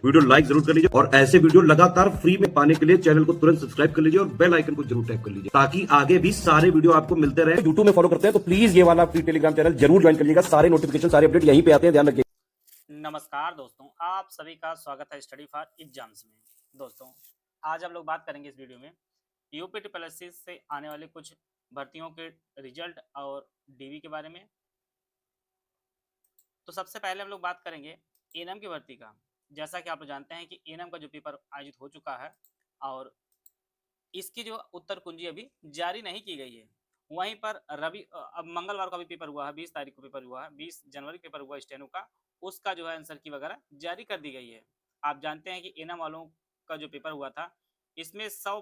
Video like जरूर कर लीजिए और ऐसे वीडियो लगातार फ्री में पाने के लिए चैनल को तुरंत सब्सक्राइब कर लीजिए और बेल आइकन को जरूर टैप कर लीजिए ताकि आगे भी सारे वीडियो आपको मिलते रहे। यूट्यूब में फॉलो करते हैं तो प्लीज ये वाला फ्री टेलीग्राम चैनल जरूर ज्वाइन कर लीजिएगा। सारे नोटिफिकेशन सारे अपडेट यहीं पे आते हैं, ध्यान रखिए। नमस्कार दोस्तों, आप सभी का स्वागत है स्टडी फॉर एग्जाम्स में। दोस्तों, आज हम लोग बात करेंगे इस वीडियो में यूपी ट्रिपल से आने वाले कुछ भर्तियों के रिजल्ट और डीवी के बारे में। तो सबसे पहले हम लोग बात करेंगे एएनएम की भर्ती का। जैसा कि आप लोग जानते हैं कि एएनएम का जो पेपर आयोजित हो चुका है और इसकी जो उत्तर कुंजी अभी जारी नहीं की गई है। वहीं पर अब मंगलवार का भी पेपर हुआ है, 20 तारीख को पेपर हुआ है, 20 जनवरी पेपर हुआ स्टेनो का, उसका जो है आंसर की वगैरह जारी कर दी गई है। आप जानते हैं कि एएनएम वालों का जो पेपर हुआ था इसमें 100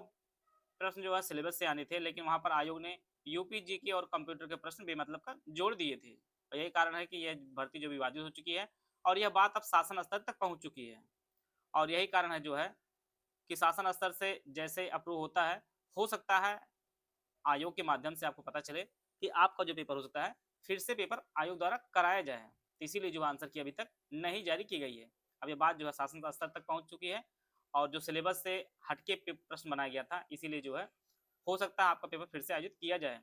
प्रश्न जो है सिलेबस से आने थे, लेकिन वहां पर आयोग ने यूपी जीके और कंप्यूटर के प्रश्न बेमतलब का जोड़ दिए थे। और यही कारण है कि यह भर्ती जो विवादित हो चुकी है और यह बात अब शासन स्तर तक पहुंच चुकी है। और यही कारण है जो है कि शासन स्तर से जैसे अप्रूव होता है, हो सकता है आयोग के माध्यम से आपको पता चले कि आपका जो पेपर हो सकता है फिर से पेपर आयोग द्वारा कराया जाए। तो इसीलिए जो आंसर की अभी तक नहीं जारी की गई है। अब ये बात जो है शासन स्तर तक पहुंच चुकी है और जो सिलेबस से हटके प्रश्न बनाया गया था, इसीलिए जो है हो सकता है आपका पेपर फिर से आयोजित किया जाए।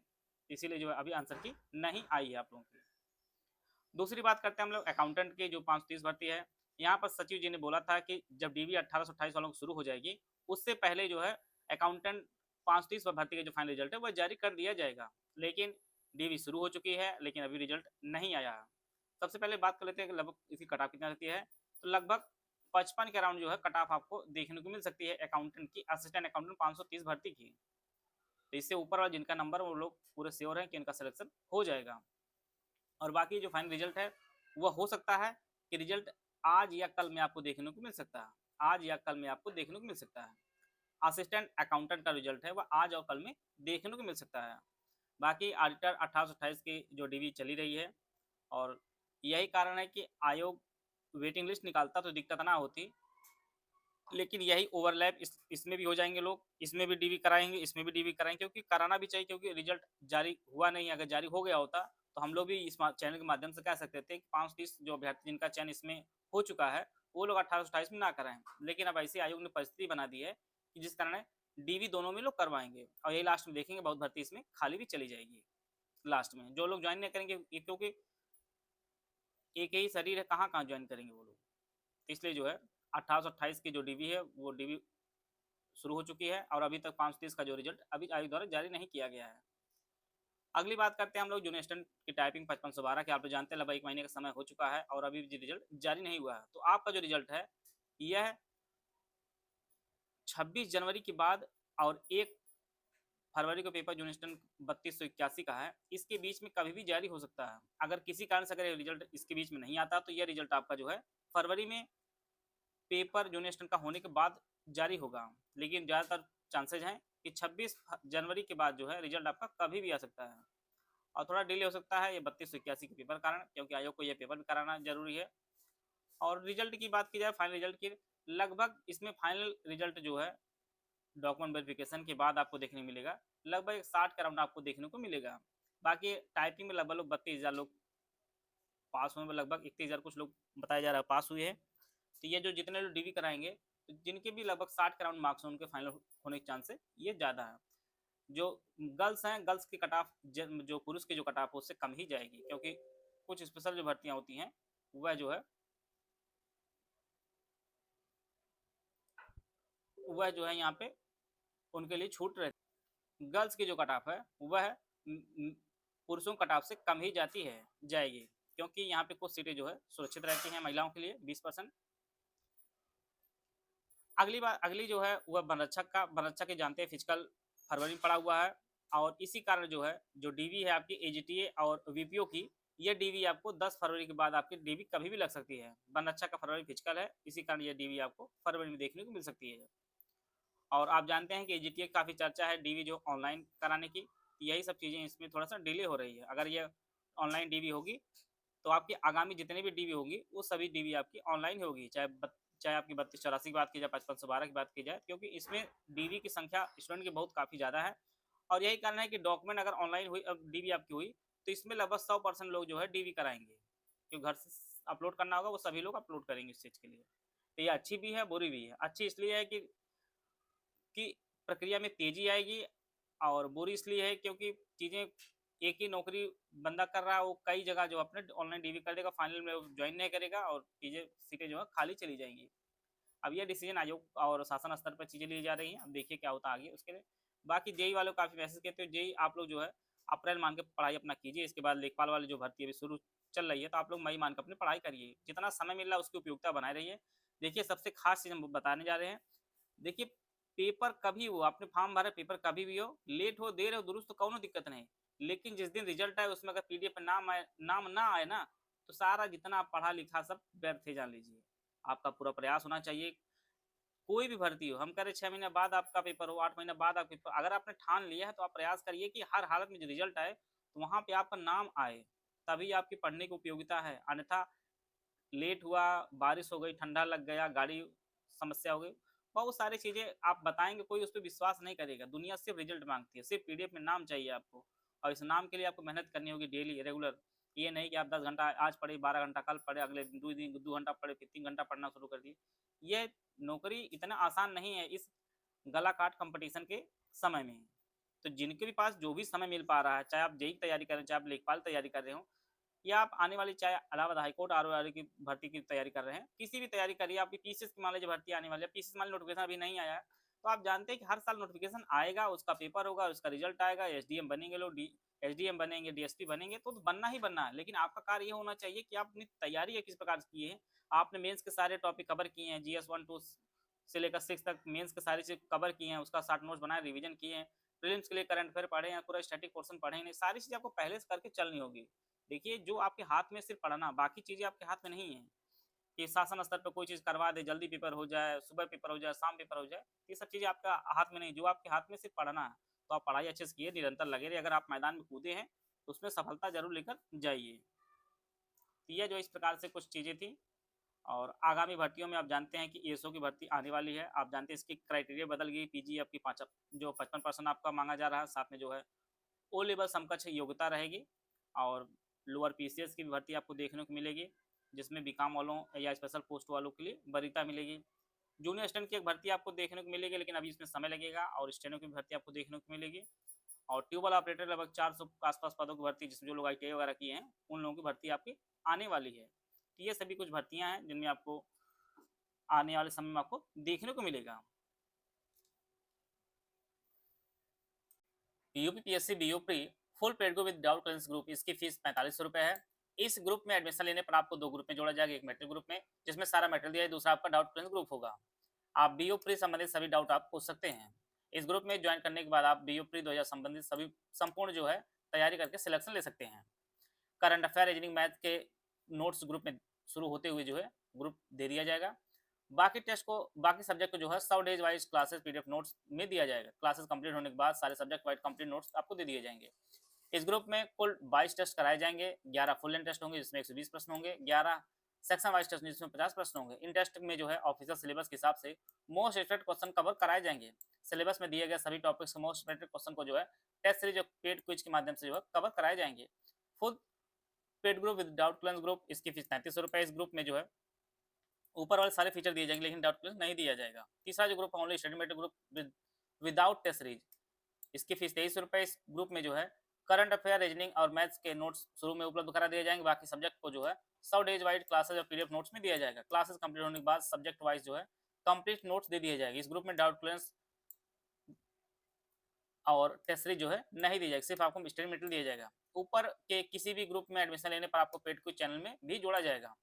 इसीलिए जो है अभी आंसर की नहीं आई है आप लोगों की। दूसरी बात करते हैं हम लोग अकाउंटेंट की जो 530 भर्ती है। यहाँ पर सचिव जी ने बोला था कि जब डीवी 1828 वालों को शुरू हो जाएगी उससे पहले जो है अकाउंटेंट 530 भर्ती का जो फाइनल रिजल्ट है वह जारी कर दिया जाएगा। लेकिन डीवी शुरू हो चुकी है लेकिन अभी रिजल्ट नहीं आया है। सबसे पहले बात कर लेते हैं कि लगभग इसकी कट ऑफ कितना रहती है। तो लगभग 55 के अराउंड जो है कट ऑफ आपको देखने को मिल सकती है अकाउंटेंट की, असिस्टेंट अकाउंटेंट 530 भर्ती की। तो इससे ऊपर वाला जिनका नंबर वो लोग पूरे श्योर हैं कि इनका सिलेक्शन हो जाएगा। और बाकी जो फाइनल रिजल्ट है वह हो सकता है कि रिजल्ट आज या कल में आपको देखने को मिल सकता है। आज या कल में आपको देखने को मिल सकता है। असिस्टेंट अकाउंटेंट का रिजल्ट है वह आज और कल में देखने को मिल सकता है। बाकी ऑडिटर 1828 की जो डीवी चली रही है और यही कारण है कि आयोग वेटिंग लिस्ट निकालता तो दिक्कत ना होती, लेकिन यही ओवरलैप इसमें भी हो जाएंगे लोग, इसमें भी डीवी कराएंगे, इसमें भी डीवी कराएंगे, क्योंकि कराना भी चाहिए क्योंकि रिजल्ट जारी हुआ नहीं। अगर जारी हो गया होता तो हम लोग भी इस चैनल के माध्यम से कह सकते थे कि 530 जो अभ्यर्थी जिनका चयन इसमें हो चुका है वो लोग 1828 में ना कराएं। लेकिन अब ऐसे आयोग ने परिस्थिति बना दी है कि जिस कारण डीवी दोनों में लोग करवाएंगे और यही लास्ट में देखेंगे बहुत भर्ती इसमें खाली भी चली जाएगी लास्ट में। जो लोग ज्वाइन नहीं करेंगे क्योंकि एक ही शरीर है, कहाँ कहाँ ज्वाइन करेंगे वो लोग। इसलिए जो है 1828 की जो डीवी है वो डीवी शुरू हो चुकी है और अभी तक 530 का जो रिजल्ट अभी आयोग द्वारा जारी नहीं किया गया है। अगली बात करते हैं हम लोग जूनियर असिस्टेंट की टाइपिंग 5512 की। आप लोग जानते हैं लगभग 1 महीने का समय हो चुका है और अभी रिजल्ट जारी नहीं हुआ है। तो आपका जो रिजल्ट है यह 26 जनवरी के बाद और 1 फरवरी को पेपर जूनियर असिस्टेंट 3281 का है, इसके बीच में कभी भी जारी हो सकता है। अगर किसी कारण से अगर रिजल्ट इसके बीच में नहीं आता तो यह रिजल्ट आपका जो है फरवरी में पेपर जूनियर असिस्टेंट का होने के बाद जारी होगा। लेकिन ज़्यादातर चांसेज हैं कि 26 जनवरी के बाद जो है रिजल्ट आपका कभी भी आ सकता है और थोड़ा डिले हो सकता है ये 3281 के पेपर कारण, क्योंकि आयोग को यह पेपर भी कराना जरूरी है। और रिजल्ट की बात की जाए फाइनल रिजल्ट की, लगभग इसमें फाइनल रिजल्ट जो है डॉक्यूमेंट वेरिफिकेशन के बाद आपको देखने मिलेगा लगभग 60 के अराउंड आपको देखने को मिलेगा। बाकी टाइपिंग में लगभग 32,000 लोग पास हुए, लगभग 31,000 कुछ लोग बताया जा रहा है पास हुए हैं। तो ये जो जितने लोग डीवी कराएंगे तो जिनके भी लगभग 60 के अराउंड मार्क्स हैं उनके फाइनल होने के चांस ये ज़्यादा है। जो गर्ल्स हैं, गर्ल्स की कट ऑफ जो पुरुष की जो कट ऑफ उससे कम ही जाएगी, क्योंकि कुछ स्पेशल जो भर्तियां होती हैं वह जो है यहाँ पे उनके लिए छूट रहती है। गर्ल्स की जो कट ऑफ है वह पुरुषों कट ऑफ से कम ही जाएगी, क्योंकि यहाँ पे कुछ सीटें जो है सुरक्षित रहती हैं महिलाओं के लिए 20%। अगली जो है वह वनरक्षक के जानते हैं फिजिकल फरवरी में पड़ा हुआ है और इसी कारण जो है जो डीवी है आपकी एजीटीए और वीपीओ की, ये डीवी आपको 10 फरवरी के बाद आपकी डीवी कभी भी लग सकती है। वनरक्षक का फरवरी फिजिकल है, इसी कारण ये डीवी आपको फरवरी में देखने को मिल सकती है। और आप जानते हैं कि एजीटीए की काफ़ी चर्चा है डीवी जो ऑनलाइन कराने की, यही सब चीज़ें इसमें थोड़ा सा डिले हो रही है। अगर ये ऑनलाइन डीवी होगी तो आपकी आगामी जितनी भी डीवी होगी वो सभी डीवी आपकी ऑनलाइन होगी, चाहे आपकी 3284 की बात की जाए, 5512 की बात की जाए, क्योंकि इसमें डीवी की संख्या स्टूडेंट की बहुत काफ़ी ज़्यादा है। और यही कारण है कि डॉक्यूमेंट अगर ऑनलाइन हुई, अब डीवी आपकी हुई तो इसमें लगभग 100% लोग जो है डीवी कराएंगे, क्योंकि घर से अपलोड करना होगा वो सभी लोग अपलोड करेंगे इस चीज़ के लिए। तो ये अच्छी भी है, बुरी भी है। अच्छी इसलिए है कि प्रक्रिया में तेज़ी आएगी, और बुरी इसलिए है क्योंकि चीज़ें, एक ही नौकरी बंदा कर रहा है, वो कई जगह जो अपने ऑनलाइन डीवी कर देगा, फाइनल में वो जॉइन नहीं करेगा और चीज़ें, सीटें जो है खाली चली जाएँगी। अब ये डिसीजन आयोग और शासन स्तर पर चीज़ें ली जा रही हैं, अब देखिए क्या होता है आगे उसके लिए। बाकी जेईई वालों को काफ़ी मैसेज कहते हो, जेईई आप लोग जो है अप्रैल मान के पढ़ाई अपना कीजिए, इसके बाद लेखपाल वाली जो भर्ती अभी शुरू चल रही है, तो आप लोग मई मान के अपनी पढ़ाई करिए। जितना समय मिल रहा है उसकी उपयोगिता बनाए रहिए। देखिए सबसे खास चीज़ हम बताने जा रहे हैं, देखिए पेपर कभी हो, आपने फॉर्म भरा, पेपर कभी भी हो, लेट हो, देर हो, दुरुस्त हो, कौनो दिक्कत नहीं। लेकिन जिस दिन रिजल्ट आए उसमें अगर पीडीएफ में नाम ना आए ना, तो सारा जितना आप पढ़ा लिखा सब व्यर्थ है, जान लीजिए। आपका पूरा प्रयास होना चाहिए, कोई भी भर्ती हो, हम कह रहे 6 महीने बाद आपका पेपर हो, 8 महीने बाद आपका पेपर, अगर आपने ठान लिया है तो आप प्रयास करिए कि हर हालत में जो रिजल्ट आए, तो वहाँ पे आपका नाम आए, तभी आपकी पढ़ने की उपयोगिता है। अन्यथा लेट हुआ, बारिश हो गई, ठंडा लग गया, गाड़ी समस्या हो गई, बहुत सारी चीज़ें आप बताएँगे, कोई उस पे विश्वास नहीं करेगा। दुनिया सिर्फ़ रिज़ल्ट माँगती है, सिर्फ़ पीडीएफ में नाम चाहिए आपको, और इस नाम के लिए आपको मेहनत करनी होगी डेली, रेगुलर। ये नहीं कि आप 10 घंटा आज पढ़े, 12 घंटा कल पढ़े, अगले 2 घंटा पढ़े, फिर 3 घंटा पढ़ना शुरू कर दिए। ये नौकरी इतना आसान नहीं है इस गला काट कॉम्पिटिशन के समय में। तो जिनके भी पास जो भी समय मिल पा रहा है, चाहे आप जेईई की तैयारी कर रहे हैं, चाहे आप लेखपाल तैयारी कर रहे हो, या आप आने वाली चाहे इलाहाबाद हाईकोर्ट आरओआरबी की भर्ती की तैयारी कर रहे हैं, किसी भी तैयारी करिए, आपकी पीसीएस की मान लीजिए भर्ती आने वाली है, पीसीएस मान लीजिए नोटिफिकेशन अभी नहीं आया है, तो आप जानते हैं कि हर साल नोटिफिकेशन आएगा, उसका पेपर होगा, उसका रिजल्ट आएगा, एसडीएम बनेंगे लोग, एसडीएम बनेंगे, डीएसपी बनेंगे, तो बनना ही बनना है। लेकिन आपका कार्य ये होना चाहिए कि आप अपनी तैयारी है किस प्रकार से किए हैं। आपने मेंस के सारे टॉपिक कवर किए हैं, जीएस 1 2 से लेकर 6 तक मेंस के सारी चीज़ कवर किए हैं, उसका शॉर्ट नोट्स बनाए, रिवीजन किए हैं, प्रीलिम्स के लिए करंट अफेयर पढ़े हैं, पूरा स्टैटिक पोर्शन पढ़े हैं, नहीं सारी चीज़ें आपको पहले से करके चलनी होगी। देखिए जो आपके हाथ में सिर्फ पढ़ना, बाकी चीज़ें आपके हाथ में नहीं है कि शासन स्तर पे कोई चीज़ करवा दे, जल्दी पेपर हो जाए, सुबह पेपर हो जाए, शाम पेपर हो जाए, ये सब चीज़ें आपका हाथ में नहीं, जो आपके हाथ में सिर्फ पढ़ना है। तो आप पढ़ाई अच्छे से किए, निरंतर लगे रहिए, अगर आप मैदान में कूदे हैं तो उसमें सफलता जरूर लेकर जाइए। तो ये जो इस प्रकार से कुछ चीज़ें थी, और आगामी भर्तियों में आप जानते हैं कि एएसओ की भर्ती आने वाली है। आप जानते हैं इसकी क्राइटेरिया बदल गई, पीजीएफ की 5 जो 55% आपका मांगा जा रहा है, साथ में जो है ओ लेवल समकक्ष योग्यता रहेगी, और लोअर पीसीएस की भी भर्ती आपको देखने को मिलेगी, जिसमें बीकॉम वालों या स्पेशल पोस्ट वालों के लिए वरीयता मिलेगी। जूनियर असिस्टेंट की एक भर्ती आपको देखने को मिलेगी, लेकिन अभी इसमें समय लगेगा, और स्टेनो की भर्ती आपको देखने को मिलेगी, और ट्यूबवेल ऑपरेटर लगभग 400 के आसपास पदों की भर्ती, जिसमें जो लोग आईटीआई वगैरह किए हैं उन लोगों की भर्ती आपकी आने वाली है। तो ये सभी कुछ भर्तियां हैं जिनमें आपको आने वाले समय में आपको देखने को मिलेगा। यूपीपीएससी बीओप्री full paid group with doubt clearance group, इसकी फीस 4500 रुपये है। इस ग्रुप में एडमिशन लेने पर आपको 2 ग्रुप में जोड़ा जाएगा, एक मेटल ग्रुप में जिसमें सारा मेटल दिया है, दूसरा आपका डाउट क्लियरेंस ग्रुप होगा। आप बीओप्री संबंधित सभी डाउट आप पूछ सकते हैं। इस ग्रुप में ज्वाइन करने के बाद आप बीओप्री 2000 संबंधित सभी संपूर्ण जो है तैयारी करके सिलेक्शन ले सकते हैं। करंट अफेयर, रीजनिंग, मैथ के नोट्स ग्रुप में शुरू होते हुए जो है ग्रुप दे दिया जाएगा। बाकी सब्जेक्ट को जो है 100 days wise classes PDF notes में दिया जाएगा। क्लासेस कंप्लीट होने के बाद सारे सब्जेक्ट वाइज कंप्लीट नोट्स आपको दे दिए जाएंगे। इस ग्रुप में कुल 22 टेस्ट कराए जाएंगे, 11 फुल लेंथ टेस्ट होंगे जिसमें 120 प्रश्न होंगे, 11 सेक्शन वाइज टेस्ट जिसमें 50 प्रश्न होंगे। इन टेस्ट में जो है ऑफिशियल सिलेबस के हिसाब से मोस्ट एक्सपेक्टेड क्वेश्चन कवर कराए जाएंगे। सिलेबस में दिए गए सभी टॉपिक्स के मोस्ट एक्सपेक्टेड क्वेश्चन को जो है टेस्ट सीरीज पेड क्विज के माध्यम से जो है कवर कराए जाएंगे। Full paid group with doubt clearance group, इसकी फीस 3300 रुपये। इस ग्रुप में जो है ऊपर वाले सारे फीचर दिए जाएंगे, लेकिन डाउट क्लियरेंस नहीं दिया जाएगा। तीसरा जो ग्रुप है only study material group without test series, इसकी फीस 2300 रुपये। इस ग्रुप में जो है करंट अफेयर, रीजनिंग और मैथ्स के नोट्स शुरू में उपलब्ध करा दिए जाएंगे। बाकी सब्जेक्ट को जो है 100 डेज वाइज क्लासेज और पीडीएफ नोट्स में दिया जाएगा। क्लासेस कंप्लीट होने के बाद सब्जेक्ट वाइज जो है कंप्लीट नोट्स दे दिए जाएंगे। इस ग्रुप में डाउट क्लियरेंस और टेस्ट सीरीज जो है नहीं दी जाएगी, सिर्फ आपको स्टडी मटेरियल दिया जाएगा। ऊपर के किसी भी ग्रुप में एडमिशन लेने पर आपको पेड क्विज चैनल में भी जोड़ा जाएगा।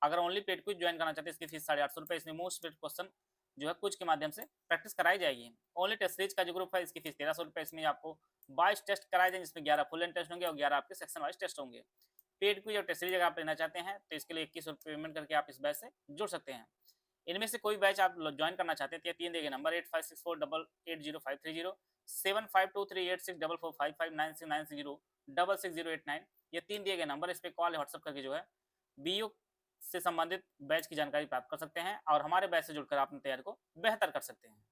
अगर ओनली पेड क्विज ज्वाइन करना चाहते हैं, इसकी फीस 850 रुपये। इसमें मोस्ट पेड क्वेश्चन जो है कुछ के माध्यम से प्रैक्टिस कराई जाएगी। ओनली टेस्ट सीरीज का जो ग्रुप है इसकी फीस 1300 रुपये। इसमें आपको 22 टेस्ट कराए जाएंगे, जिसमें 11 फुल लेंथ टेस्ट होंगे और 11 आपके सेक्शन वाइज टेस्ट होंगे। पेड क्विज और टेस्ट सीरीज अगर आप लेना चाहते हैं तो इसके लिए 21 रुपये पेमेंट करके आप इस बैच से जुड़ सकते हैं। इनमें से कोई बैच आप ज्वाइन करना चाहते हैं तो 3 दिए गए नंबर 8564880530, 7523864455969690666089, ये 3 दिए गए नंबर, इस पर कॉल या व्हाट्सअप करके जो है बीओ से संबंधित बैच की जानकारी प्राप्त कर सकते हैं और हमारे बैच से जुड़कर आप अपनी तैयारी को बेहतर कर सकते हैं।